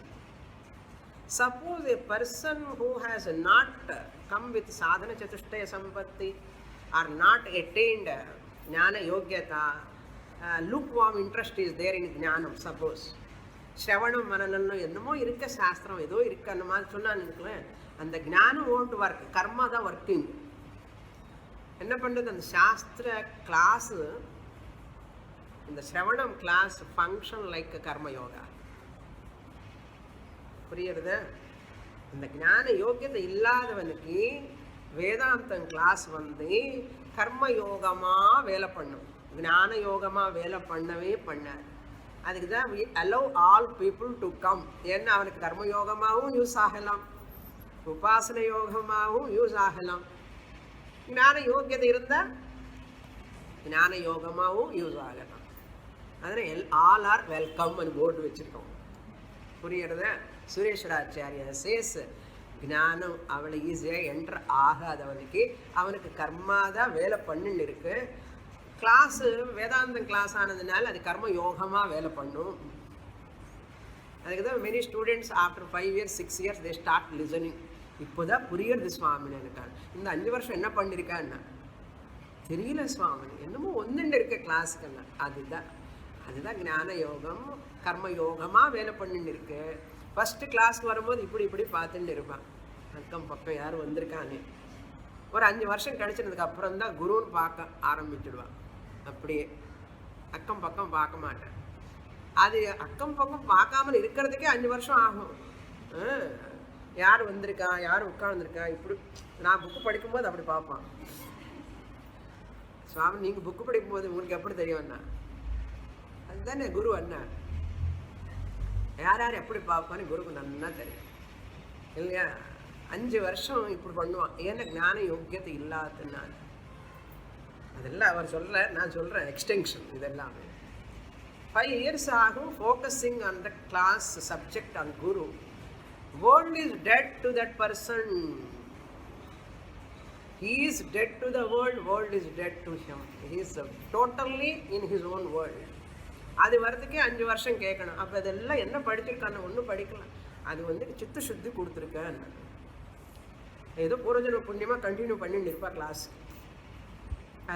Suppose a person who has not come with sadhana chatushtaya sampatti or not attained jnana yogyata, lukewarm interest is there in jnanam, suppose. Shravanam manananno என்னமோ இருக்க சாஸ்திரம் ஏதோ இருக்கு அந்த மாதிரி சொன்னான்னு நினைக்கிறேன். அந்த ஞானம் won't work, கர்மா தான் ஒர்க்கிங். என்ன பண்ணுறது, அந்த சாஸ்திர கிளாஸ், இந்த ஸ்ரவணம் கிளாஸ் ஃபங்க்ஷன் லைக் கர்மயோகா. புரியுறது? இந்த ஞான யோக்கியத்தை இல்லாதவனுக்கு வேதாந்தம் கிளாஸ் வந்து கர்மயோகமாக வேலை பண்ணும், ஞான யோகமாக வேலை பண்ணவே பண்ணாது. அதுக்கு தான் we allow all people to come. ஏன்னா அவனுக்கு கர்மயோகமாகவும் யூஸ் ஆகலாம், உபாசன யோகமாகவும் யூஸ் ஆகலாம். ஞான யோக்கியதை இருந்தால் ஞான யோகமாகவும் யூஸ் ஆகலாம். அதனால் ஆல் ஆர் வெல்கம் అని போர்டு வச்சுருக்கோம். புரியுறத? சுரேஸ்வராச்சாரியா சேஸ் ஞானம் அவளை ஈஸியாக என்ட்ரு ஆகாதவனுக்கு அவனுக்கு கர்மா தான் வேலை பண்ணின்னு இருக்கு. கிளாஸு வேதாந்தம் கிளாஸ் ஆனதுனால அது கர்ம யோகமாக வேலை பண்ணும். அதுக்கு தான் many students after 5 years 6 years they start listening. இப்போ தான் புரியுறது சுவாமின்னு எனக்கு. இந்த 5 வருஷம் என்ன பண்ணியிருக்கான்னா தெரியல சுவாமி, என்னமோ ஒன்றுண்டு இருக்க கிளாஸுக்குன்னா. அதுதான் ஞான யோகம் கர்ம யோகமாக வேலை பண்ணின்னு இருக்கு. ஃபஸ்ட்டு கிளாஸ்க்கு வரும்போது இப்படி பார்த்துட்டு இருப்பான், அக்கம் பக்கம் யாரும் வந்திருக்கானே. ஒரு 5 வருஷம் கழிச்சினதுக்கு அப்புறம் தான் குருன்னு பார்க்க ஆரம்பிச்சுடுவான். அப்படியே அக்கம் பக்கம் பார்க்க மாட்டேன். அது அக்கம் பக்கம் பார்க்காமல் இருக்கிறதுக்கே 5 வருஷம் ஆகும். யார் வந்திருக்கா, யார் உட்காந்துருக்கா, இப்படி. நான் புக்கு படிக்கும்போது அப்படி பார்ப்பான். சுவாமி நீங்கள் புக்கு படிக்கும்போது உங்களுக்கு எப்படி தெரியும் அண்ணா? அதுதானே குரு அண்ணா. யார் யார் எப்படி பார்ப்பான்னு குருக்கு நல்லா தெரியும் இல்லையா? 5 வருஷம் இப்படி பண்ணுவான். ஏன்னா ஞான யோக்கியத்தை இல்லாததுனால. அதெல்லாம் அவர் சொல்ல, நான் சொல்கிறேன் எக்ஸ்டென்ஷன். இதெல்லாமே 5 years ஆகும் focusing on the class subject on guru. World is dead to that person. He is dead to the world, world is dead to him. He is totally in his own world. அது வரதுக்கே 5 வருஷம் கேட்கணும். அப்போ அதெல்லாம் என்ன படிச்சிருக்கான்னு ஒன்றும் படிக்கலாம். அது வந்து சித்த சுத்தி கொடுத்துருக்கேன். ஏதோ பூர்வஜன்ம புண்ணியமாக கண்டினியூ பண்ணிட்டு இருப்பா கிளாஸ்.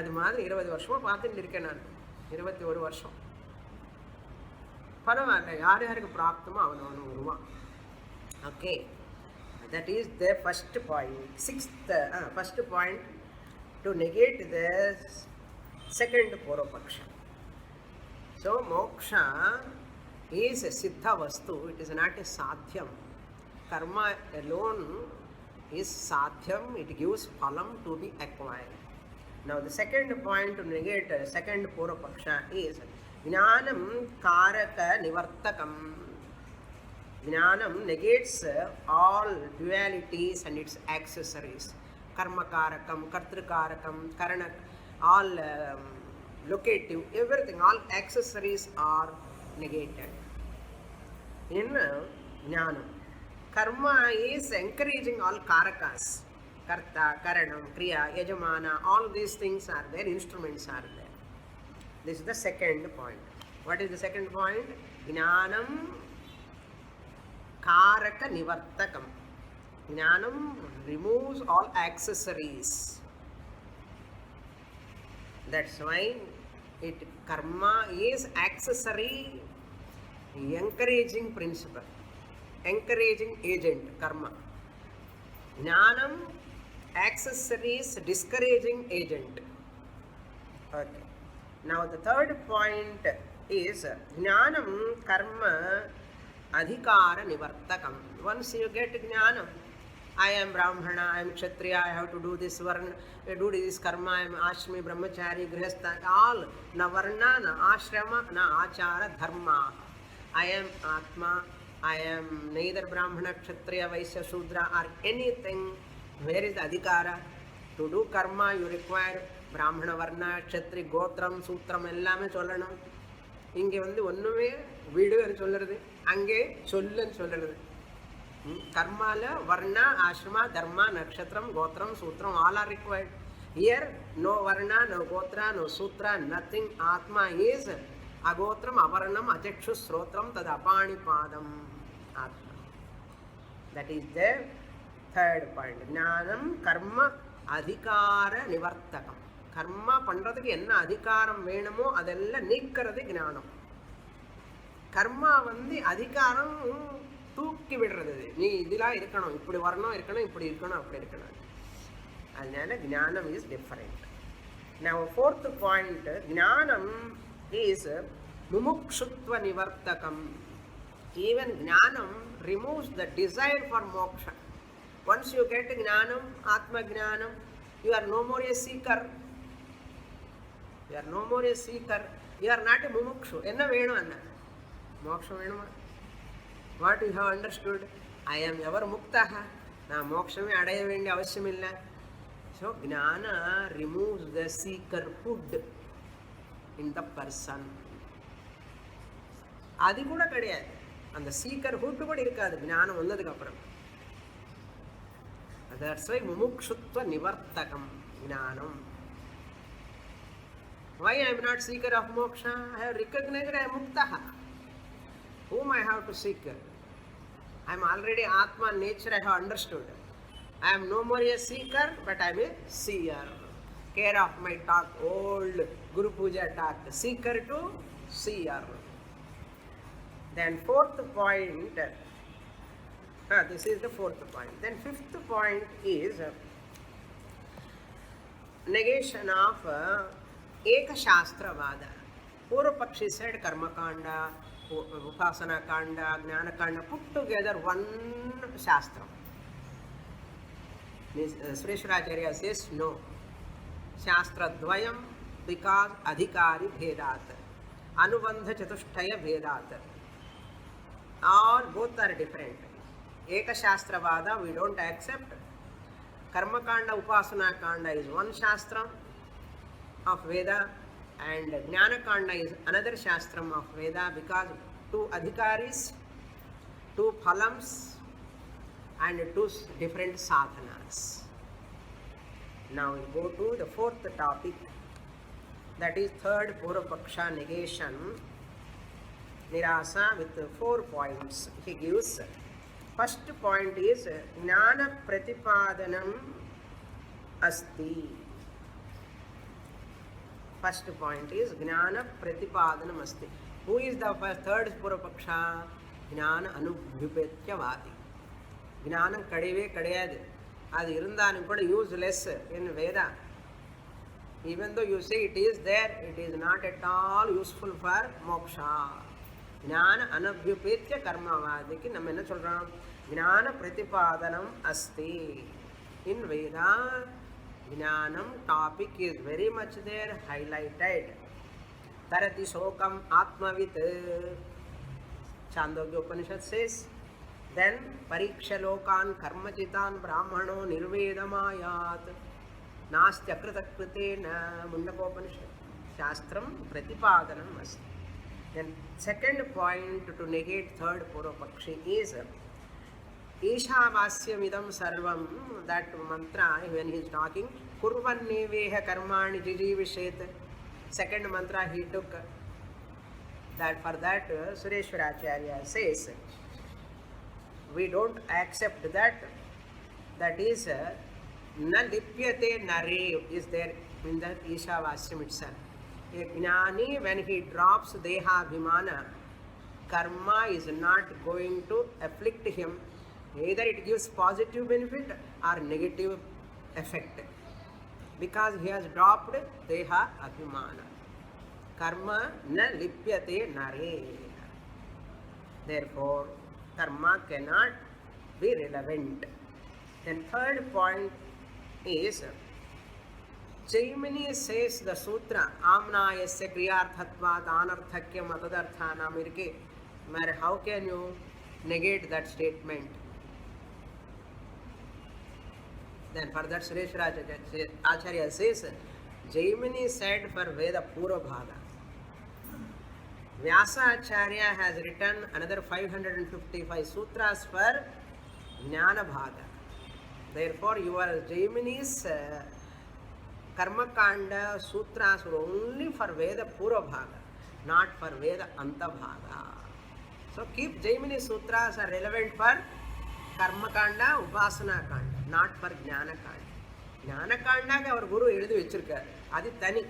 அது மாதிரி 20 வருஷமாக பார்த்துட்டு இருக்கேன் நான். 21 வருஷம் பரவாயில்ல. யார் யாருக்கு பிராப்தமோ அவனவனு வருவான். Okay, that is the first point. First point to negate the second Poropaksha. So moksha is a siddha vastu, it is not a sadhyam. Karma alone is sadhyam, it gives phalam to be acquired. Now the second point to negate second Poropaksha is jnanam karaka nivartakam. Jnanam negates all dualities and its accessories. Karma karakam, kartru karakam, karana, all locative, everything, all accessories are negated. In Jnana, karma is encouraging all karakas. Karta, Karanam, Kriya, Yajamana, all these things are there, instruments are there. This is the second point. What is the second point? Jnanam Karaka Nivartakam. Jnanam removes all accessories. That's why karma is accessory, encouraging principle, encouraging agent, karma. Jnanam, accessories, discouraging agent. Okay. Now the third point is Jnanam karma adhikara nivartakam. Once you get Jnanam, I am Brahmana, I am Kshatriya, I have to do this varna, do this karma, I am Ashmi, Brahmachari, Grihastha, all na varna, na ashrama, na achara, dharma. I am Atma, I am neither Brahmana, Kshatriya, Vaishya, Shudra or anything. Where is the adhikara? To do karma you require Brahmana, Varna, Kshatri, Gotram, Sutram, ellame சொல்லணும். இங்கே வந்து ஒன்றுமே வீடுன்னு சொல்லுறது, அங்கே சொல்லுன்னு சொல்லுறது. Karmala, Varna, Ashrama, Dharma, Nakshatram, Gotram, Sutram, all are required. Here, no Varna, no Gotra, no Sutra, nothing. Atma is Agotram, Avaranam, Achakshu, Srotram, Tadapani Padam. Atma. That is the third point. Jnanam, Karma, Adhikara, Nivartakam. Karma, Pandradaki, enna Adhikaram, Venamo, Adella, Nikkaradi, Gnanam. Karma, Vandi, Adhikaram, தூக்கி விடுறது. நீ இதெல்லாம் இருக்கணும், இப்படி வரணும், இருக்கணும், இப்படி இருக்கணும், அப்படி இருக்கணும். அதனால ஞானம் is different. Now fourth point, ஞானம் is mumukshutva nivartakam. Even ஞானம் removes the desire for moksha. Once you get ஞானம், atma ஞானம், you are no more a seeker. You are no more a seeker. You are not a mumukshu. என்ன வேணும் அண்ணா? மோட்சம் வேணுமா? What you have understood? I am ever muktaha. Na mokshame adaya vendi avashyamilla. So Jnana removes the seekerhood in the person. Adi kuda kadiyadu. And the seekerhood kuda irukadu Jnana vandadukku appuram. That's why mumukshutva nivartakam Jnanam. Why I am not seeker of moksha? I have recognized I am muktaha. Whom I have to seek? I am already Atma nature, I have understood. I am no more a seeker, but I am a seer. Care of my talk, old Guru Puja talk. Seeker to seer. Then fourth point, this is the fourth point. Then fifth point is negation of Ekashastravada. Purvapakshi said Karma Kanda, Upasana Kanda, Jnana Kanda, put together one Shastra. Srishwaracharya says no. Shastra Dvayam because Adhikari Bhedat. Anubandha Chatushtaya Bhedat. All both are different. Eka Shastravada we don't accept. Karma Kanda, Upasana Kanda is one Shastra of Veda. And Jnana Kanda is another Shastram of Veda because two Adhikaris, two Phalams and two different sadhanas. Now we go to the fourth topic, that is third Purvapaksha negation, Nirasa, with 4 points. He gives. First point is Jnana Pratipadanam Asti. First point is Jnana Pratipadanam Asti. Who is the third Purvapaksha? Jnana Anubhyupetyavadi. Jnanam kadeve kadayadu. Adi irundhanum kuda useless in Veda. Even though you say it is there, it is not at all useful for moksha. Jnana Anubhyupetya Karmavadiki நம்ம என்ன சொல்றோம்? Jnana Pratipadanam Asti. In Veda, Jnanam topic is very much there, highlighted. Tarati Shokam Atmavit. Chandogya Upanishad says, then Pariksha Lokan Karmachitan Brahmano Nirvedamayat. Nastya Kritakrite na Mundakopanishad. Shastram Pratipadanam Asti. Then second point to negate third Purvapakshi is Ishavasya sarvam, that mantra when he is talking, Kurvanneveha karmani jijivishet. Second mantra he took. That for that Sureshwaracharya says, we don't accept that. That is na lipyate nare is there in the Ishavasyam itself. A Jnani, when he drops Deha Bhimana, karma is not going to afflict him. Either it gives positive benefit or negative effect. Because he has dropped Deha Abhimana. Karma na lipyate nare. Therefore, karma cannot be relevant. Then third point is, Jaimini says the sutra, Amnayasya kriyarthatvat anarthakyam atadarthanam irke. How can you negate that statement? Then further Sureshwaracharya Acharya says, Jaimini said for Veda Purva Bhaga. Vyasa Acharya has written another 555 sutras for Jnana Bhaga. Therefore, your Jaimini's Karma Kanda sutras were only for Veda Purva Bhaga, not for Veda Anta Bhaga. So keep Jaimini sutras are relevant for Karma Kanda, Upasana Kanda, not for Jnana Kanda. Jnana Kanda our Guru எழுதி வச்சிருக்கார், அது தனி.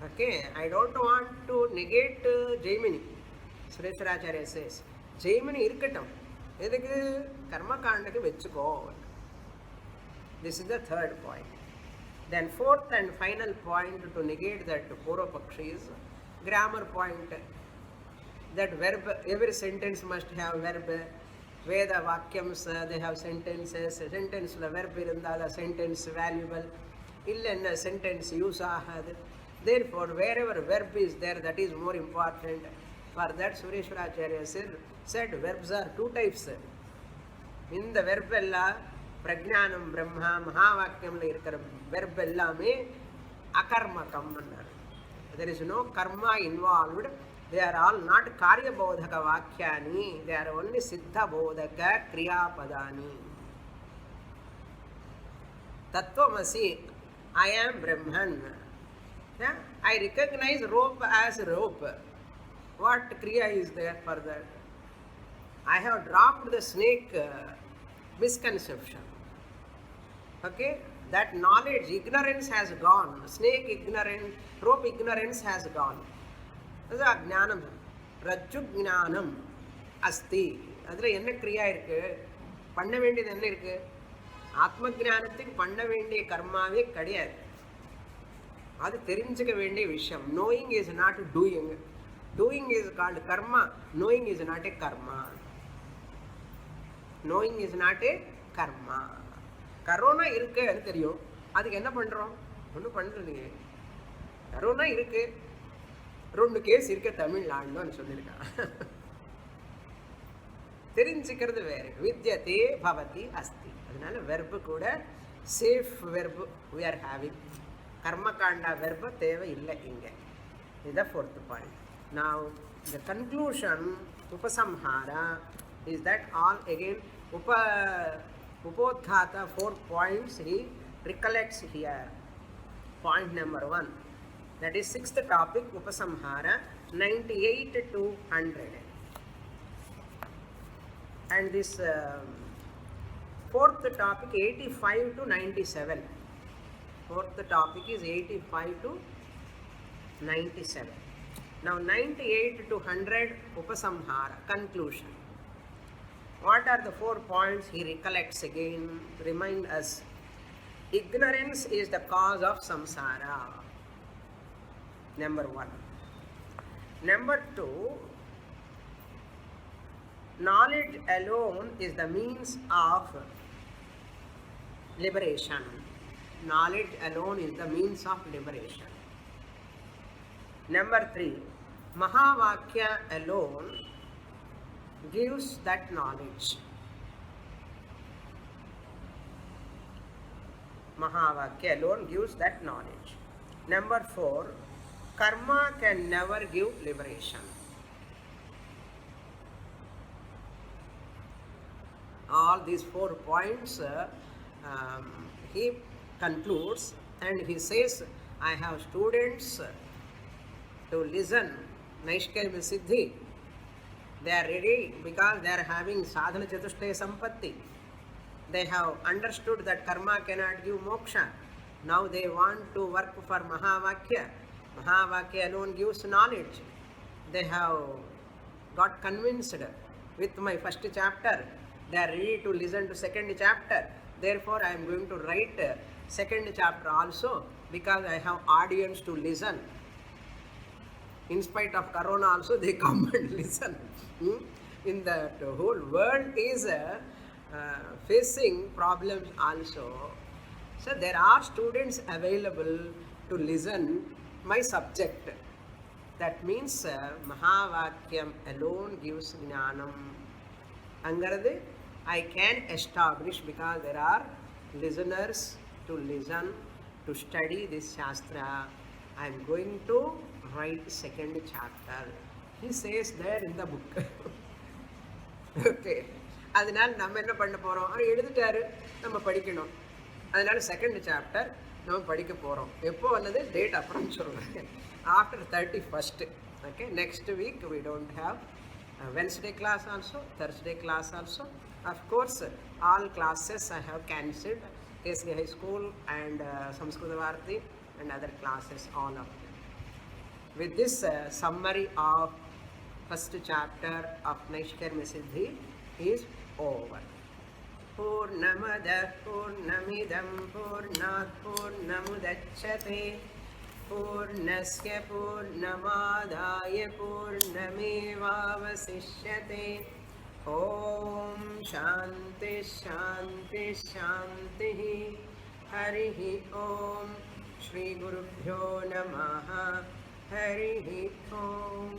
Okay, I don't want to negate Jaimini. Sureshwaracharya says, Jaimini irkatam. எதுக்கு கர்ம காண்டக்கு வெச்சுக்கோ. This is the third point. Then fourth and final point to negate that Purvapakshi is grammar point. That verb, every sentence must have verb. Veda Vakyams, they have sentences. Sentence verb irundala sentence valuable. Illenna sentence use ahad. Therefore, wherever verb is there, that is more important. For that, Sureshwaracharya said verbs are two types. In the verb ella, Prajnanam Brahma, Mahavakyamla irkara verb ellame akarmakam annaru. There is no karma involved. They are all not karya bodhaka vakyani. They are only siddha bodhaka kriya padani. Tattvamasi, I am Brahman. Yeah? I recognize rope as rope. What kriya is there for that? I have dropped the snake misconception. Okay? That knowledge, ignorance has gone. Snake ignorance, rope ignorance has gone. That's a jnanam. Rajju jnanam asti. That's a kriya irukku. Panna vendi enna irukku? Atma jnanathukku panna vendi karmave kadiyadu. அது தெரிஞ்சுக்க வேண்டிய விஷயம். Knowing is not doing. Doing is called karma. Knowing is not a karma. Knowing is not a karma. Corona இருக்குன்னு தெரியும், அதுக்கு என்ன பண்ணுறோம்? ஒன்றும் பண்ணுறது. கரோனா இருக்கு, 2 கேஸ் இருக்க தமிழ்நாடுன்னு சொல்லியிருக்கான். தெரிஞ்சுக்கிறது வேறு. வித்யதே பவதி அஸ்தி. அதனால வெர்பு கூட safe verb we are having. Karmakanda verb தேவை இல்லை இங்கே. This is the fourth point. Now, the conclusion, Upasamhara, is that all again, Upodghata, 4 points he recollects here. Point number 1, that is 6th topic, Upasamhara, 98 to 100. And this 4th topic, 85 to 97. 4th topic is 85 to 97. Now 98 to 100 Upasamhara, conclusion. What are the 4 points he recollects again? Remind us. Ignorance is the cause of samsara. Number 1. Number 2, knowledge alone is the means of liberation. Knowledge alone is the means of liberation. Number 3, Mahavakya alone gives that knowledge. Mahavakya alone gives that knowledge. Number 4, karma can never give liberation. All these 4 points he concludes, and he says, I have students to listen Naishkarmyasiddhi. They are ready because they are having sadhana chatushtaya sampatti. They have understood that karma cannot give moksha. Now they want to work for Mahavakya. Mahavakya alone gives knowledge. They have got convinced with my first chapter. They are ready to listen to second chapter. Therefore, I am going to write second chapter also because I have audience to listen. In spite of corona also, they come and listen. In the whole world is facing problems also. So there are students available to listen my subject. That means Mahavakyam alone gives Jnanam. Angarade, I can establish because there are listeners to listen, to study this Shastra. I am going to write second chapter. He says there in the book. Okay. அதனால நம்ம என்ன பண்ண போகிறோம், அவர் எழுதிட்டாரு, நம்ம படிக்கணும். அதனால second chapter நம்ம படிக்க போகிறோம். எப்போ வந்தது டேட் அப்புறம் சொல்கிறேன். After 31st. Okay, next week we don't have Wednesday class also, Thursday class also. Of course, all classes I have cancelled. KSD High School and Samskrita Bharati and other classes, all of them. With this summary of first chapter of Naishkarmyasiddhi is over. Purnamada Purnamidam Purnat Purnamudachyate Purnasya Purnamadaya Purnamevavasishyate. Om Shanti Shanti Shanti. Harihi Om. Shri Gurubhyo Namaha. Harihi Om.